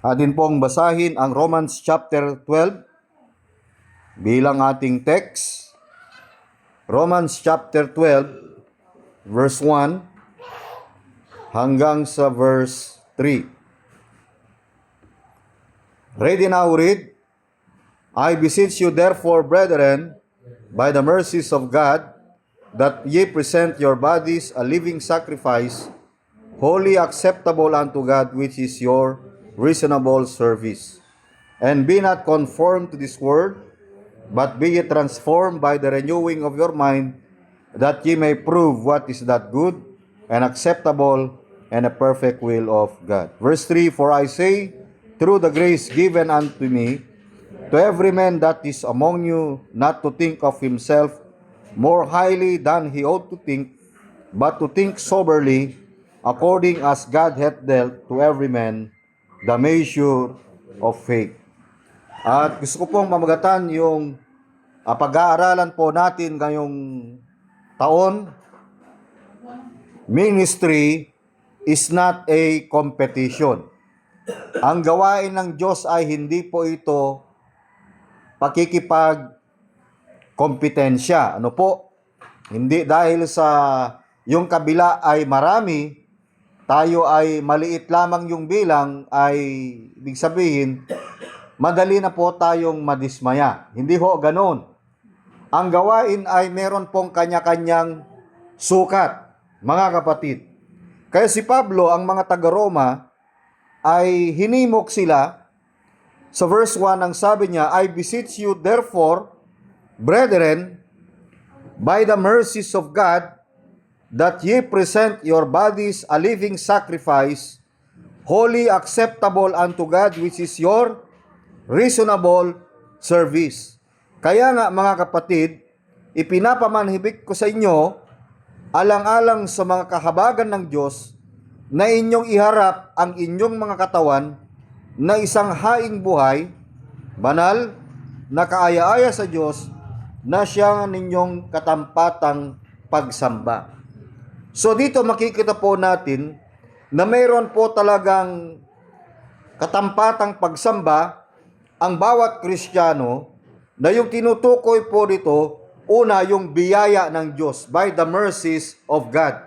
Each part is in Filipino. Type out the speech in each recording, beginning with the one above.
Atin pong basahin ang Romans chapter 12 bilang ating text. Romans chapter 12 verse 1 hanggang sa verse 3. Ready now, read. I beseech you therefore, brethren, by the mercies of God, that ye present your bodies a living sacrifice, wholly acceptable unto God, which is your reasonable service. And be not conformed to this world, but be ye transformed by the renewing of your mind, that ye may prove what is that good and acceptable and a perfect will of God. Verse 3, for I say, through the grace given unto me, to every man that is among you, not to think of himself more highly than he ought to think, but to think soberly, according as God hath dealt to every man the measure of faith. At gusto ko pong mamagatan yung pag-aaralan po natin ngayong taon. Ministry is not a competition. Ang gawain ng Diyos ay hindi po ito pakikipag-kompetensya. Ano po? Hindi dahil sa yung kabila ay marami, tayo ay maliit lamang yung bilang, ay ibig sabihin, madali na po tayong madismaya. Hindi ho ganoon. Ang gawain ay meron pong kanya-kanyang sukat, mga kapatid. Kaya si Pablo, ang mga taga-Roma, ay hinimok sila. Sa verse 1, ang sabi niya, I beseech you therefore, brethren, by the mercies of God, that ye present your bodies a living sacrifice, wholly acceptable unto God, which is your reasonable service. Kaya nga mga kapatid, ipinapamanhibik ko sa inyo, alang-alang sa mga kahabagan ng Diyos, na inyong iharap ang inyong mga katawan na isang haing buhay, banal, na kaaya-aya sa Diyos, na siya ninyong katampatang pagsamba. So dito makikita po natin na mayroon po talagang katampatang pagsamba ang bawat Kristiyano, na yung tinutukoy po dito, una yung biyaya ng Diyos, by the mercies of God.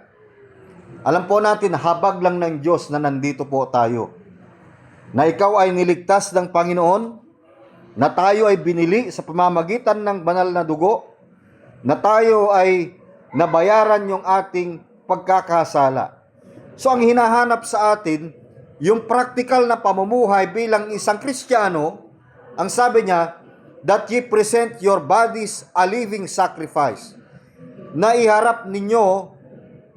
Alam po natin, habag lang ng Diyos na nandito po tayo. Na ikaw ay niligtas ng Panginoon, na tayo ay binili sa pamamagitan ng banal na dugo, na tayo ay nabayaran yung ating pagkakasala. So ang hinahanap sa atin, yung practical na pamumuhay bilang isang Kristiyano, ang sabi niya, that ye present your bodies a living sacrifice. Na iharap ninyo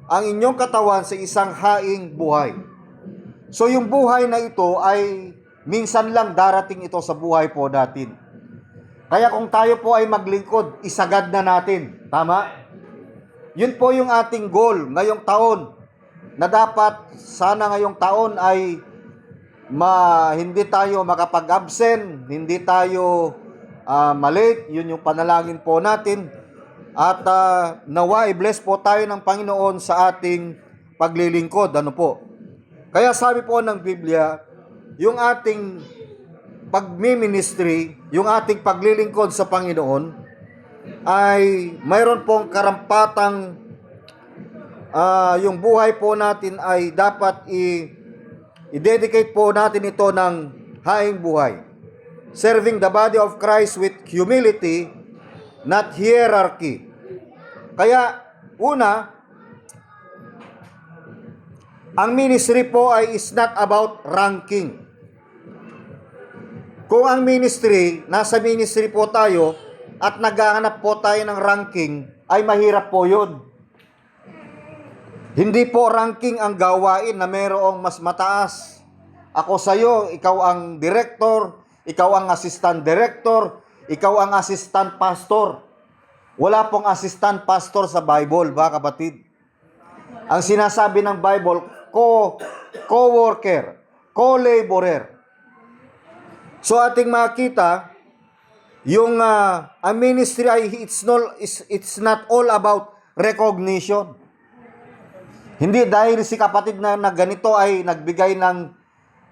ang inyong katawan sa isang haing buhay. So yung buhay na ito ay minsan lang darating ito sa buhay po natin. Kaya kung tayo po ay maglingkod, isagad na natin. Tama? Yun po yung ating goal ngayong taon, na dapat sana ngayong taon ay hindi tayo makapag-absent, hindi tayo malate. Yun yung panalangin po natin. At nawa i-bless po tayo ng Panginoon sa ating paglilingkod. Ano po? Kaya sabi po ng Biblia, yung ating pagmi-ministry, yung ating paglilingkod sa Panginoon, ay mayroon pong karampatang yung buhay po natin ay dapat i-dedicate po natin ito ng haing buhay. Serving the body of Christ with humility, not hierarchy. Kaya, una, ang ministry po ay is not about ranking. Kung ang ministry, nasa ministry po tayo, at naghahanap po tayo ng ranking, ay mahirap po yun. Hindi po ranking ang gawain na mayroong mas mataas. Ako sa'yo, ikaw ang director, ikaw ang assistant director, ikaw ang assistant pastor. Wala pong assistant pastor sa Bible, ba kapatid? Ang sinasabi ng Bible, co-worker, co-laborer. So ating makita, yung ang ministry ay it's not all about recognition. Hindi dahil si kapatid na ganito ay nagbigay ng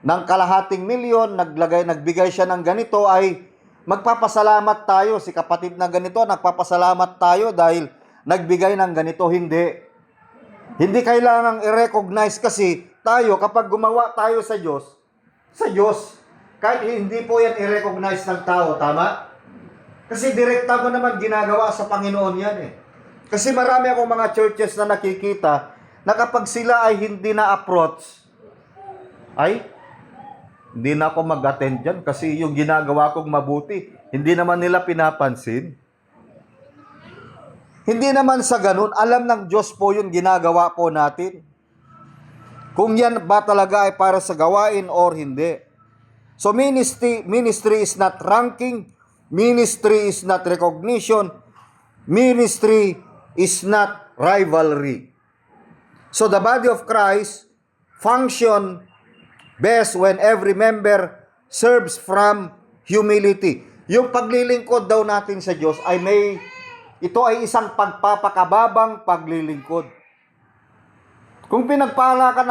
ng kalahating milyon, nagbigay siya ng ganito, ay magpapasalamat tayo. Si kapatid na ganito, nagpapasalamat tayo dahil nagbigay ng ganito. Hindi. Hindi kailangang i-recognize kasi tayo, kapag gumawa tayo sa Diyos, kahit hindi po yan i-recognize ng tao, tama? Kasi direkta mo naman ginagawa sa Panginoon yan eh. Kasi marami akong mga churches na nakikita na kapag sila ay hindi na-approach, ay, hindi na ako mag-attend dyan kasi yung ginagawa kong mabuti, hindi naman nila pinapansin. Hindi naman sa ganun, alam ng Diyos po yung ginagawa po natin. Kung yan ba talaga ay para sa gawain or hindi. So ministry is not ranking, ministry is not recognition, ministry is not rivalry. So the body of Christ function best when every member serves from humility. Yung paglilingkod daw natin sa Diyos ito ay isang pagpapakababang paglilingkod. Kung pinagpala ka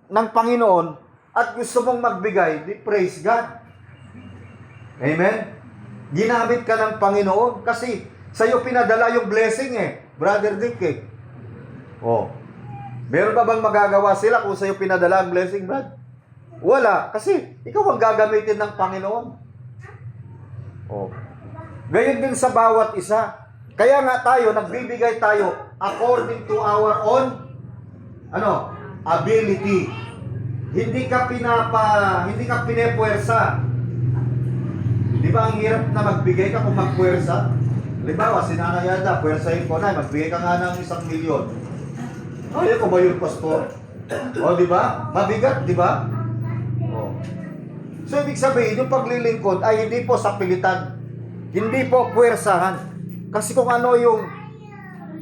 ng Panginoon at gusto mong magbigay, di praise God. Amen? Ginamit ka ng Panginoon kasi sa'yo pinadala yung blessing Brother Dick Oh. Meron ba bang magagawa sila kung sa'yo pinadala ang blessing, Brad? Wala. Kasi ikaw ang gagamitin ng Panginoon. Oh. Gayon din sa bawat isa. Kaya nga tayo, nagbibigay tayo according to our own ability. Hindi ka pinepuwersa. Di ba ang hirap na magbigay ka kung magpuwersa? Halimbawa, si Nanay Yada, puwersahin ko na, magbigay ka nga ng 1 milyon. Ayaw ko ba yun, Pastor? O, di ba? Mabigat, di ba? O. So, ibig sabihin, yung paglilingkod ay hindi po sa pilitan. Hindi po puwersahan. Kasi kung ano yung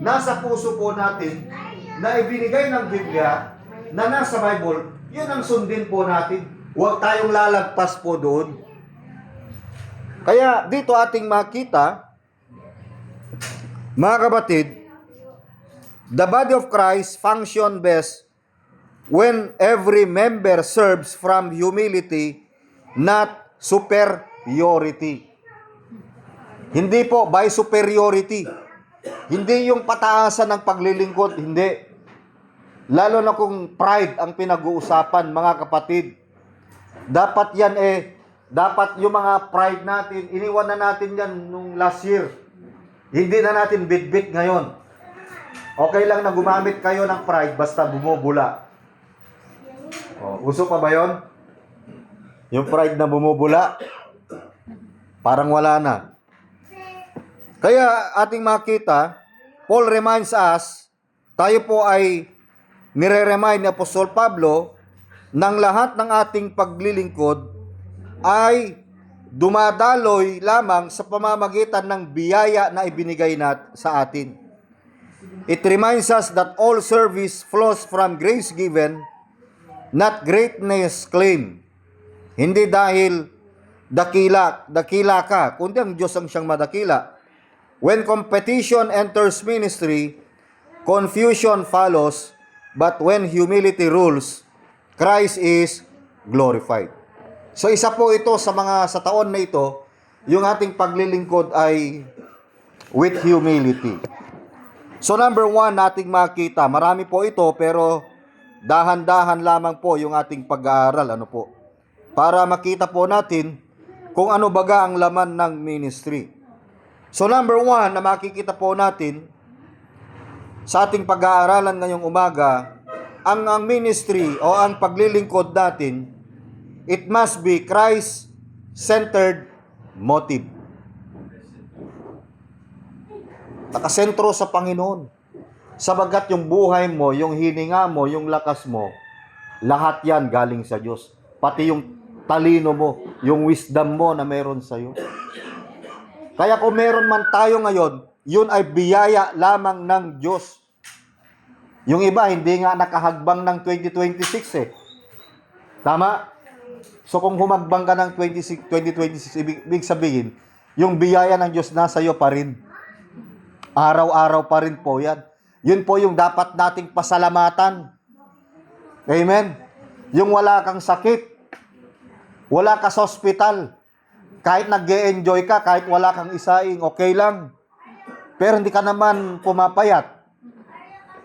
nasa puso po natin, na ibinigay ng Biblia, na nasa Bible, yun ang sundin po natin. Huwag tayong lalagpas po doon. Kaya dito ating makita, mga kapatid, the body of Christ function best when every member serves from humility, not superiority. Hindi po by superiority. Hindi yung pataasan ng paglilingkod, hindi. Lalo na kung pride ang pinag-uusapan, mga kapatid. Dapat yan dapat yung mga pride natin, iniwan na natin yan nung last year. Hindi na natin bit-bit ngayon. Okay lang na gumamit kayo ng pride basta bumubula. Uso pa ba yon? Yung pride na bumubula, parang wala na. Kaya ating makita, Paul reminds us, tayo po ay nire-remind ni Apostol Pablo ng lahat ng ating paglilingkod ay dumadaloy lamang sa pamamagitan ng biyaya na ibinigay sa atin. It reminds us that all service flows from grace given, not greatness claim. Hindi dahil dakila ka, kundi ang Diyos ang siyang madakila. When competition enters ministry, confusion follows, but when humility rules, Christ is glorified. So isa po ito sa taon na ito, yung ating paglilingkod ay with humility. So number 1 nating makita, marami po ito pero dahan-dahan lamang po yung ating pag-aaral, para makita po natin kung ano baga ang laman ng ministry. So number 1 na makikita po natin sa ating pag-aaralan ngayong umaga, ang ministry o ang paglilingkod natin, it must be Christ-centered motive. Nakasentro sa Panginoon. Sabagat yung buhay mo, yung hininga mo, yung lakas mo, lahat yan galing sa Diyos. Pati yung talino mo, yung wisdom mo na meron sa'yo. Kaya kung meron man tayo ngayon, yun ay biyaya lamang ng Diyos. Yung iba, hindi nga nakahagbang ng 2026 Tama? So kung humagbang ka ng 2026, ibig sabihin, yung biyaya ng Diyos nasa iyo pa rin. Araw-araw pa rin po yan. Yun po yung dapat nating pasalamatan. Amen? Yung wala kang sakit, Wala ka sa ospital. Kahit nag-e-enjoy ka, kahit wala kang isaing, okay lang. Pero hindi ka naman pumapayat.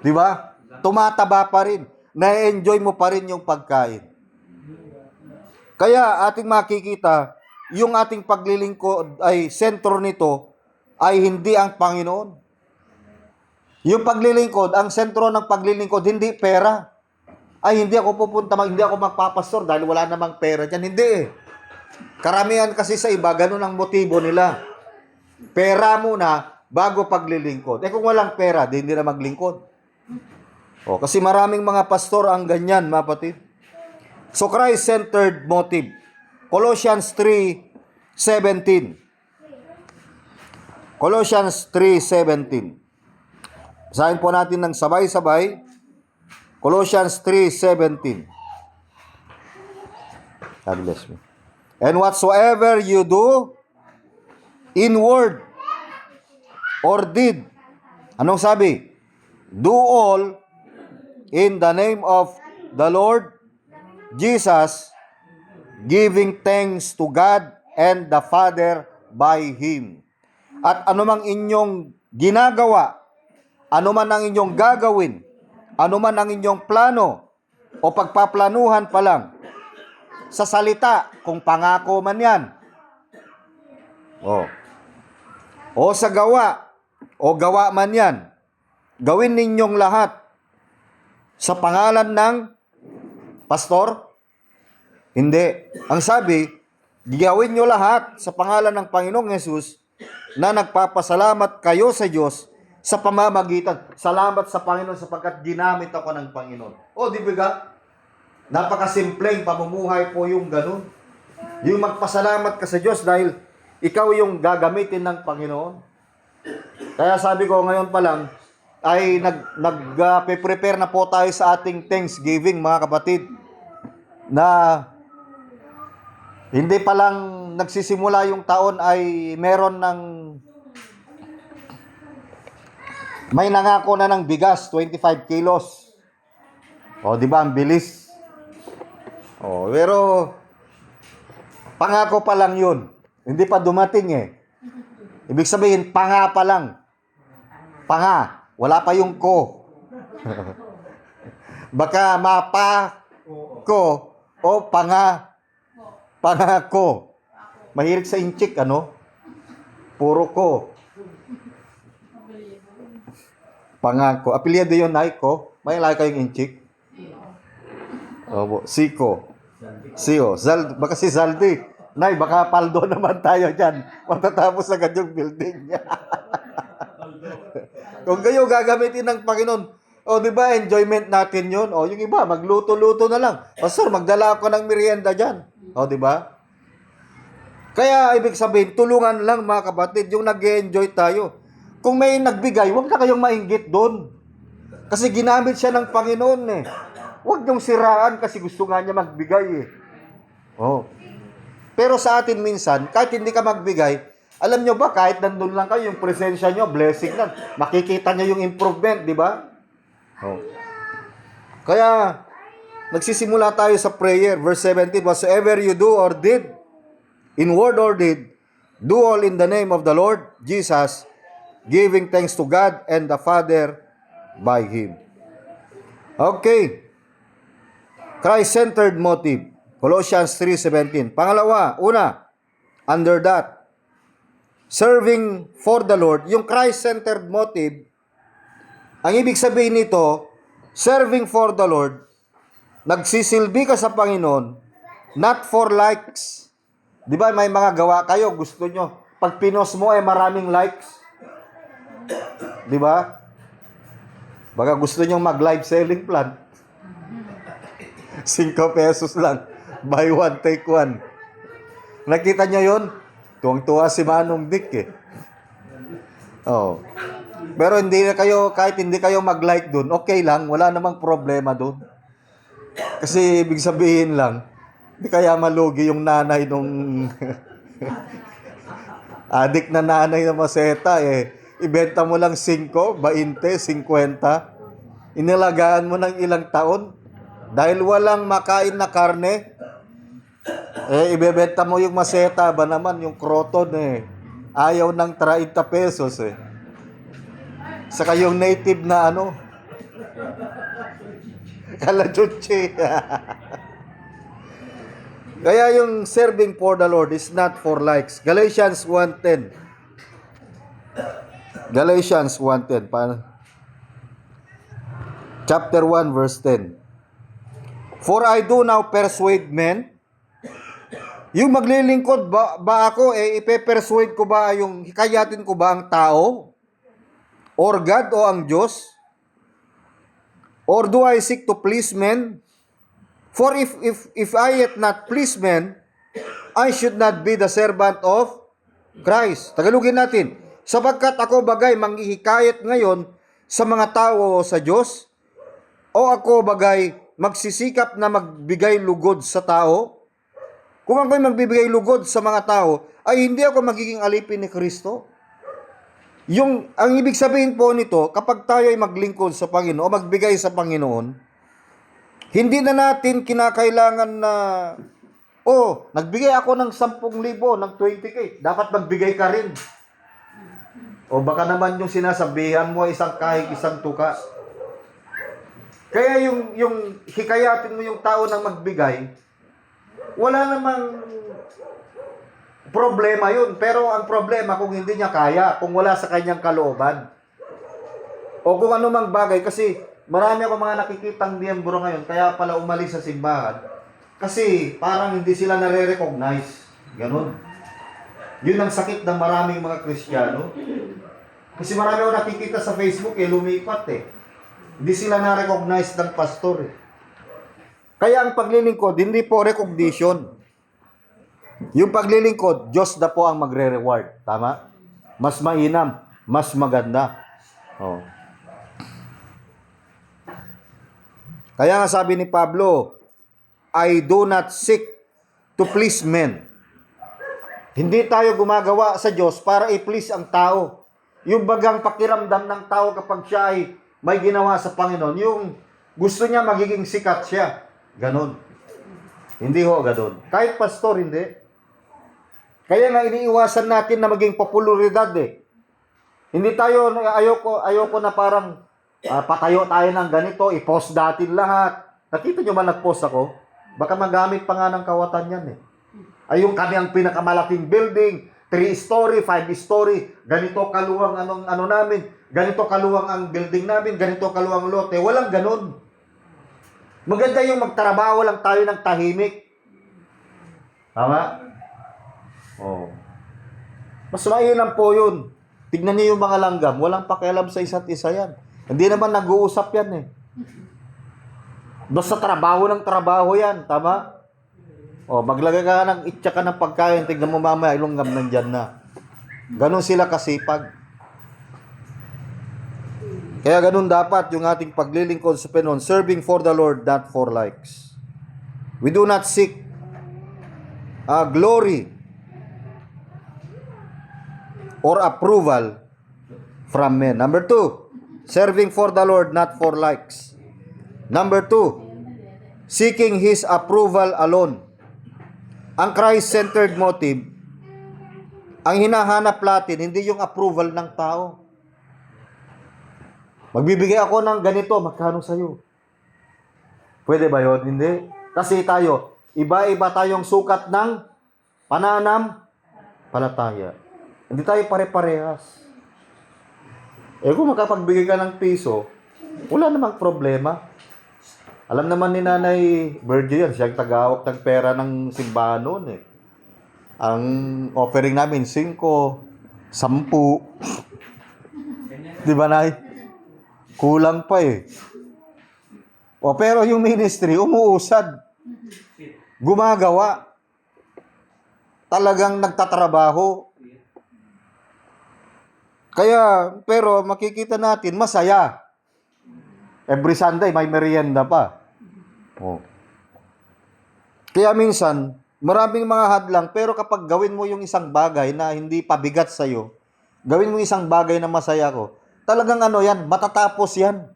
Di ba? Tumataba pa rin. Na-enjoy mo pa rin yung pagkain. Kaya ating makikita, yung ating paglilingkod ay sentro nito ay hindi ang Panginoon. Yung paglilingkod, ang sentro ng paglilingkod, hindi pera. Ay, hindi ako pupunta, hindi ako magpapastor dahil wala namang pera dyan. Hindi eh. Karamihan kasi sa iba, ganun ang motibo nila. Pera muna bago paglilingkod. Eh kung walang pera, di hindi na maglingkod. O, kasi maraming mga pastor ang ganyan, mga kapatid. So, Christ-centered motive. Colossians 3:17. Colossians 3:17. Basahin po natin ng sabay-sabay. Colossians 3:17. God bless me. And whatsoever you do, in word or deed, anong sabi? Do all in the name of the Lord Jesus, giving thanks to God and the Father by Him. At anumang inyong ginagawa, anuman ang inyong gagawin, anuman ang inyong plano o pagpaplanuhan pa lang, sa salita, kung pangako man yan, o sa gawa, o gawa man yan, gawin ninyong lahat sa pangalan ng pastor? Hindi. Ang sabi, gawin nyo lahat sa pangalan ng Panginoong Yesus na nagpapasalamat kayo sa Diyos sa pamamagitan. Salamat sa Panginoon sapagkat ginamit ako ng Panginoon. O, di ba? Napakasimpleng pamumuhay po yung ganun. Yung magpasalamat ka sa Diyos dahil ikaw yung gagamitin ng Panginoon. Kaya sabi ko ngayon pa lang, ay nag-prepare na po tayo sa ating Thanksgiving, mga kapatid, na hindi pa lang nagsisimula yung taon ay meron ng may nangako na ng bigas, 25 kilos. O, di ba, ang bilis. O, pero pangako pa lang yun. Hindi pa dumating eh. Ibig sabihin, panga pa lang. Panga. Wala pa yung ko. Baka mapa ko o panga. Panga ko. Mahilig sa inchik, ano? Puro ko. Panga ko. Apelyado yun, Nay, ko. May laki kayong inchik? Opo. Siko. Sio. Baka si Zaldi. Nay, baka paldo naman tayo dyan. Matatapos agad yung building. Kung kayo gagamitin ng Panginoon, o di ba, enjoyment natin yun. O yung iba, magluto-luto na lang. Pastor, magdala ako ng merienda dyan. O di ba? Kaya, ibig sabihin, tulungan lang mga kapatid, yung nag-enjoy tayo. Kung may nagbigay, huwag na kayong mainggit doon. Kasi ginamit siya ng Panginoon eh. Huwag niyong siraan kasi gusto nga niya magbigay eh. Oh. Pero sa atin minsan, kahit hindi ka magbigay, alam nyo ba, kahit nandun lang kayo, yung presensya nyo, blessing lang. Makikita nyo yung improvement, di ba? Oh. Kaya, nagsisimula tayo sa prayer. Verse 17, whatsoever you do or did, in word or deed, do all in the name of the Lord Jesus, giving thanks to God and the Father by Him. Okay. Christ-centered motive. Colossians 3:17. Pangalawa, under that, serving for the Lord, yung Christ-centered motive, ang ibig sabihin nito, serving for the Lord, nagsisilbi ka sa Panginoon, not for likes. Di ba may mga gawa kayo, gusto nyo, pag pinost mo maraming likes. Di ba? Baka gusto nyo mag-live selling plan. 5 pesos lang. Buy one, take one. Nakita nyo yun? Tuwang-tuwa si Manong Dick eh. Oh. Pero hindi na kayo, kahit hindi kayo mag-like dun, okay lang, wala namang problema dun. Kasi ibig sabihin lang, hindi kaya malugi yung nanay nung adik na nanay na maseta eh. Ibenta mo lang 5, 20, 50. Inilagaan mo ng ilang taon dahil walang makain na karne. Ibebenta mo yung maseta ba naman, yung croton eh. Ayaw ng 30 pesos eh. Saka yung native na kalachuchi. Kaya yung serving for the Lord is not for likes. Galatians 1:10. Galatians 1:10. Chapter 1 verse 10. For I do now persuade men. Yung maglilingkod ba ako, ipe-persuade ko ba, yung hikayatin ko ba ang tao? Or God o ang Diyos? Or do I seek to please men? For if I yet not please men, I should not be the servant of Christ. Tagalogin natin. Sapagkat ako bagay manghihikayat ngayon sa mga tao o sa Diyos? O ako bagay magsisikap na magbigay lugod sa tao? Kung ako'y magbibigay lugod sa mga tao, ay hindi ako magiging alipin ni Kristo. Ang ibig sabihin po nito, kapag tayo ay maglingkod sa Panginoon o magbigay sa Panginoon, hindi na natin kinakailangan na, nagbigay ako ng 10,000, ng 20K, dapat magbigay ka rin. O baka naman yung sinasabihan mo, isang kahig, isang tuka. Kaya yung hikayatin mo yung tao ng magbigay, wala namang problema yun. Pero ang problema kung hindi niya kaya, kung wala sa kanyang kalooban. O kung ano mang bagay, kasi marami ako mga nakikitang miyembro ngayon, kaya pala umalis sa simbahan. Kasi parang hindi sila nare-recognize. Ganun. Yun ang sakit ng maraming mga Kristiyano. Kasi marami ako nakikita sa Facebook, lumipat Hindi sila na-recognize ng pastor Kaya ang paglilingkod, hindi po recognition. Yung paglilingkod, Diyos na po ang magre-reward. Tama? Mas mainam, mas maganda. Kaya nga sabi ni Pablo, I do not seek to please men. Hindi tayo gumagawa sa Diyos para i-please ang tao. Yung bagang pakiramdam ng tao kapag siya ay may ginawa sa Panginoon, yung gusto niya magiging sikat siya. Ganon. Hindi ganon. Kahit pastor, hindi. Kaya nga iniiwasan natin na maging popularidad Hindi tayo, ayoko na parang patayo tayo ng ganito, i-post natin lahat. Nakita nyo ba nag-post ako? Baka magamit pa nga ng kawatan yan Ay yung kanyang pinakamalaking building, 3-story, 5-story, ganito kaluwang namin, ganito kaluwang ang building namin, ganito kaluwang lote. Walang ganon. Maganda yung magtrabaho lang tayo ng tahimik. Tama? Mas mainam po yun. Tignan niyo yung mga langgam. Walang pakialam sa isa't isa yan. Hindi naman nag-uusap yan Basta trabaho ng trabaho yan. Tama? Maglagay ka ng itsaka ng pagkain. Tignan mo mamaya, ilunggam nandyan na. Ganon sila kasipag. Kaya ganun dapat yung ating paglilingkod sa Panginoon, serving for the Lord, not for likes. We do not seek glory or approval from men. Number 2, serving for the Lord, not for likes. Number 2, seeking His approval alone. Ang Christ-centered motive, ang hinahanap natin, hindi yung approval ng tao. Magbibigay ako ng ganito, magkano sa'yo? Pwede ba yun? Hindi. Kasi tayo, iba-iba tayong sukat ng pananampalataya. Hindi tayo pare-parehas. Kung makapagbigay ka ng piso, wala namang problema. Alam naman ni Nanay Virgie yan, siyang tagahawak ng pera ng simbahan noon Ang offering namin, 5, 10. Di ba, Nay? Kulang pa pero yung ministry, umuusad. Gumagawa. Talagang nagtatrabaho. Pero makikita natin, masaya. Every Sunday, may merienda pa. Kaya minsan, maraming mga hadlang, pero kapag gawin mo yung isang bagay na hindi pabigat sa'yo, gawin mo isang bagay na masaya ko, talagang yan, matatapos yan.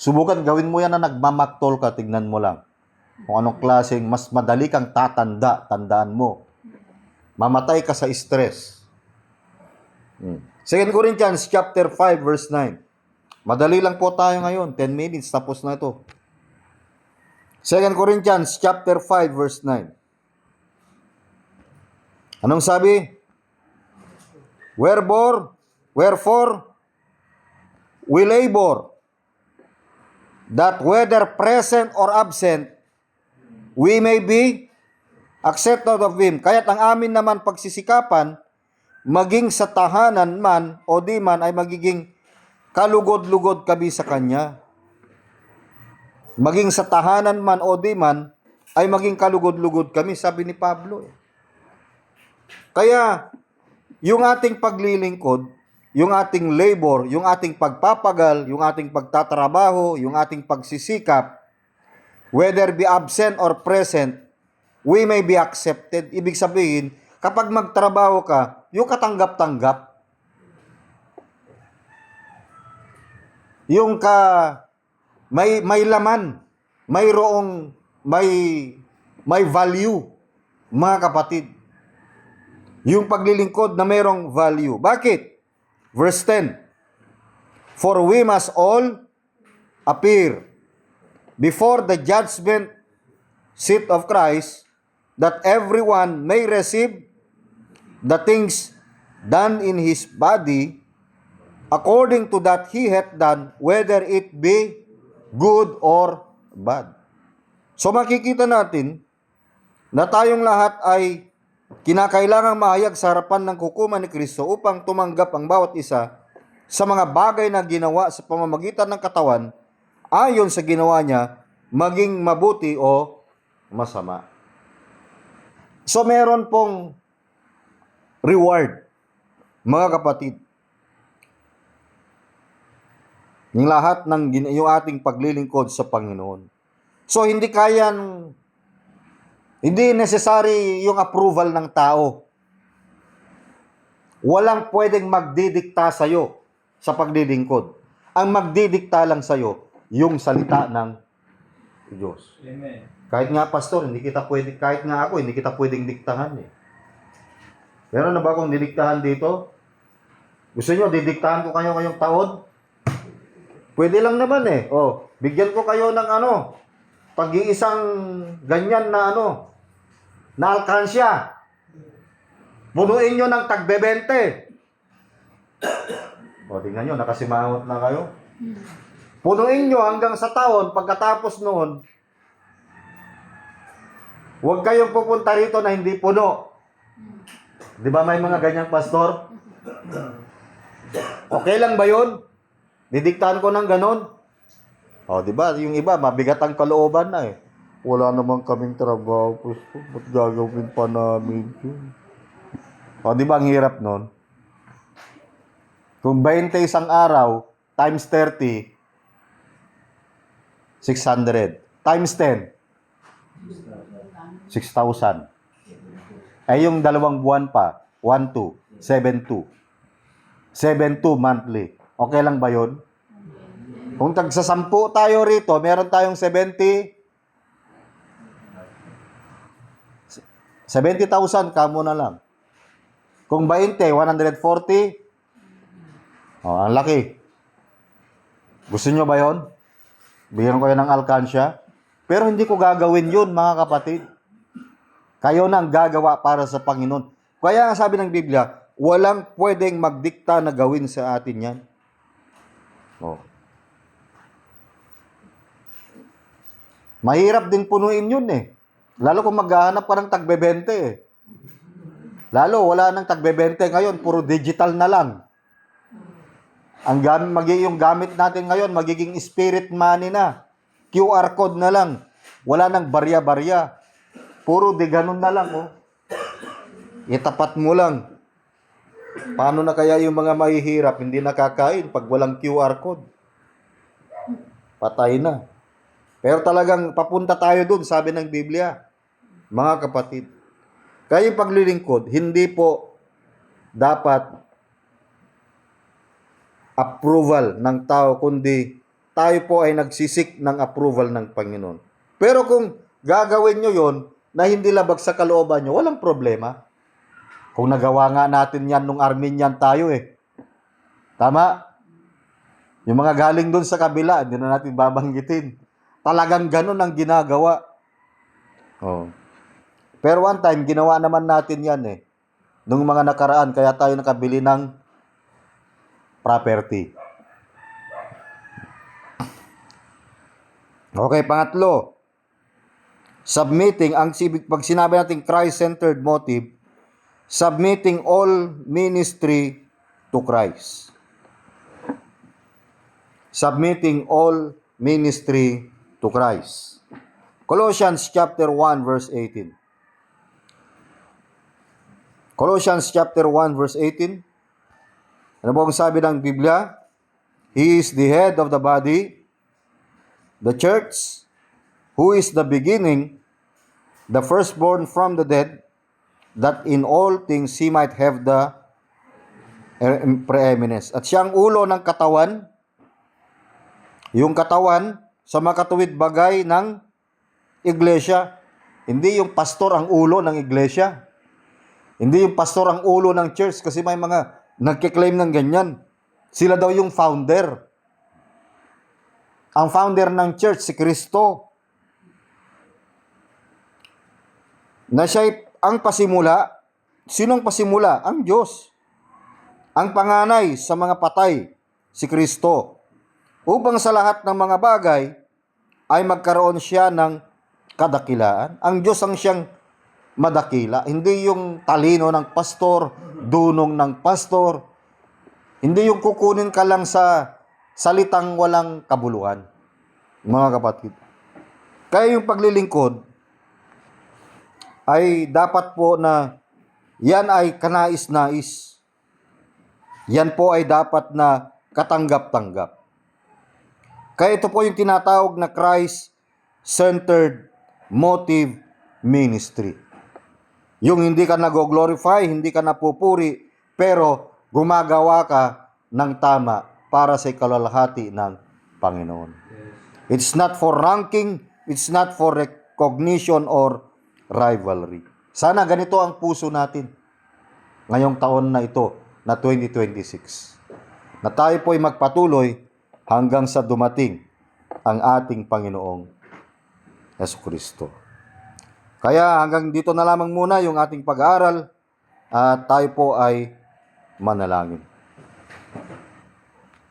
Subukan, gawin mo yan na nagmamaktol ka, tignan mo lang. Kung anong klaseng mas madali kang tatanda, tandaan mo. Mamatay ka sa stress. 2 Corinthians chapter 5 verse 9. Madali lang po tayo ngayon. 10 minutes, tapos na ito. 2 Corinthians chapter 5 verse 9. Anong sabi? Wherefore, we labor, that whether present or absent, we may be accepted of Him. Kaya't ang amin naman pagsisikapan, maging sa tahanan man o di man, ay magiging kalugod-lugod kami sa Kanya. Maging sa tahanan man o di man, ay maging kalugod-lugod kami, sabi ni Pablo. Kaya, yung ating paglilingkod, yung ating labor, yung ating pagpapagal, yung ating pagtatrabaho, yung ating pagsisikap, whether be absent or present, we may be accepted. Ibig sabihin, kapag magtrabaho ka, yung katanggap-tanggap, yung may laman, may value, mga kapatid. Yung paglilingkod na mayroong value. Bakit? Verse 10. For we must all appear before the judgment seat of Christ, that everyone may receive the things done in his body according to that he hath done, whether it be good or bad. So makikita natin na tayong lahat ay kinakailangang mahayag sa harapan ng hukuman ni Kristo upang tumanggap ang bawat isa sa mga bagay na ginawa sa pamamagitan ng katawan ayon sa ginawa niya, maging mabuti o masama. So meron pong reward, mga kapatid. Yung lahat ng yung ating paglilingkod sa Panginoon. So hindi necessary yung approval ng tao. Walang pwedeng magdidikta sa'yo sa paglilingkod. Ang magdidikta lang sa'yo, yung salita ng Diyos. Amen. Kahit nga, pastor, kahit nga ako, hindi kita pwedeng diktahan eh. Meron na ba akong didiktahan dito? Gusto nyo, didiktahan ko kayo ngayong taon? Pwede lang naman eh. Bigyan ko kayo ng pag-iisang ganyan na na alkansya. Punuin nyo ng tagbe-20. Tingnan nyo, nakasimangot na kayo. Punuin nyo hanggang sa taon, pagkatapos noon, huwag kayong pupunta rito na hindi puno. Di ba may mga ganyang pastor? Okay lang ba yun? Didiktahan ko ng ganon? Di ba? Yung iba, mabigat ang kalooban na eh. Wala naman kaming trabaho, pastor. Ba't gagawin pa namin yun? Di ba ang hirap nun? Kung 20 isang araw, times 30, 600. Times 10, 6,000. Yung 2 buwan pa, 1,2, 7,2. 7,2 monthly. Okay lang ba yun? Kung tagsasampu tayo rito, meron tayong 70,000 kamo na lang. Kung 20, 140. Ang laki. Gusto nyo ba yun? Bigyan ko kayo ng alkansya. Pero hindi ko gagawin yun, mga kapatid. Kayo na ang gagawa para sa Panginoon. Kaya nga sabi ng Biblia, walang pwedeng magdikta na gawin sa atin yan. Mahirap din punuin yun eh. Lalo kung maghahanap ka ng tagbe-20 eh. Lalo, wala nang tagbe-20 ngayon. Puro digital na lang. Yung gamit natin ngayon, magiging spirit money na. QR code na lang. Wala nang barya-barya. Puro di ganun na lang. Itapat mo lang. Paano na kaya yung mga mahihirap, hindi nakakain pag walang QR code? Patay na. Pero talagang papunta tayo dun, sabi ng Biblia. Mga kapatid. Kaya yung paglilingkod, hindi po dapat approval ng tao, kundi tayo po ay nagsisik ng approval ng Panginoon. Pero kung gagawin nyo yon na hindi labag sa kalooban nyo, walang problema. Kung nagawa nga natin yan nung Armenian tayo Tama? Yung mga galing doon sa kabila, hindi na natin babanggitin. Talagang ganun ang ginagawa. Oh. Pero one time, ginawa naman natin yan nung mga nakaraan, kaya tayo nakabili ng property. Okay, pangatlo. Submitting, pag sinabi natin Christ-centered motive, submitting all ministry to Christ. Submitting all ministry to Christ. Colossians chapter 1 verse 18. Colossians chapter 1 verse 18. Ano po ang sabi ng Biblia? He is the head of the body, the church, who is the beginning, the firstborn from the dead, that in all things he might have the preeminence. At siyang ulo ng katawan, yung katawan sa makatuwid bagay ng iglesia. Hindi yung pastor ang ulo ng iglesia. Hindi yung pastor ang ulo ng church, kasi may mga nagkiklaim ng ganyan. Sila daw yung founder. Ang founder ng church, si Kristo. Na siya ang pasimula. Sinong pasimula? Ang Diyos. Ang panganay sa mga patay, si Kristo. Upang sa lahat ng mga bagay ay magkaroon siya ng kadakilaan. Ang Diyos ang siyang madakila. Hindi yung talino ng pastor, dunong ng pastor. Hindi yung kukunin ka lang sa salitang walang kabuluhan. Mga kapatid. Kaya yung paglilingkod ay dapat po na yan ay kanais-nais. Yan po ay dapat na katanggap-tanggap. Kaya ito po yung tinatawag na Christ-centered motive ministry. Yung hindi ka nag-glorify, hindi ka napupuri, pero gumagawa ka ng tama para sa ikalalahati ng Panginoon. It's not for ranking, it's not for recognition or rivalry. Sana ganito ang puso natin ngayong taon na ito, na 2026. Na tayo po ay magpatuloy hanggang sa dumating ang ating Panginoong Jesucristo. Kaya hanggang dito na lamang muna yung ating pag-aaral at tayo po ay manalangin.